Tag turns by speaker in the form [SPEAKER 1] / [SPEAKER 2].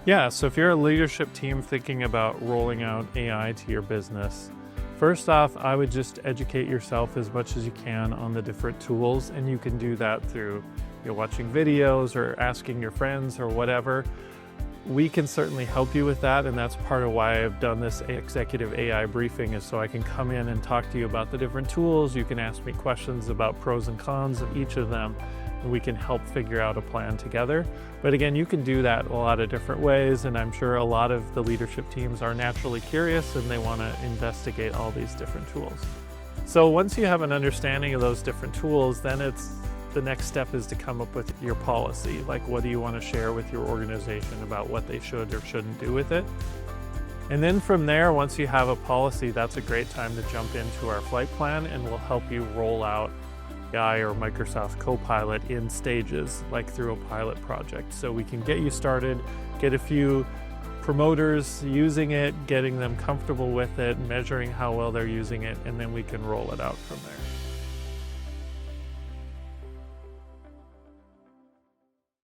[SPEAKER 1] Yeah, so if you're a leadership team thinking about rolling out AI to your business, first off, I would just educate yourself as much as you can on the different tools, and you can do that through watching videos or asking your friends or whatever. We can certainly help you with that, and that's part of why I've done this executive AI briefing, is so I can come in and talk to you about the different tools. You can ask me questions about pros and cons of each of them, and we can help figure out a plan together. But again, you can do that a lot of different ways, and I'm sure a lot of the leadership teams are naturally curious and they want to investigate all these different tools. So once you have an understanding of those different tools, then the next step is to come up with your policy. Like, what do you want to share with your organization about what they should or shouldn't do with it? And then from there, once you have a policy, that's a great time to jump into our flight plan, and we'll help you roll out AI or Microsoft Copilot in stages, like through a pilot project. So we can get you started, get a few promoters using it, getting them comfortable with it, measuring how well they're using it, and then we can roll it out from there.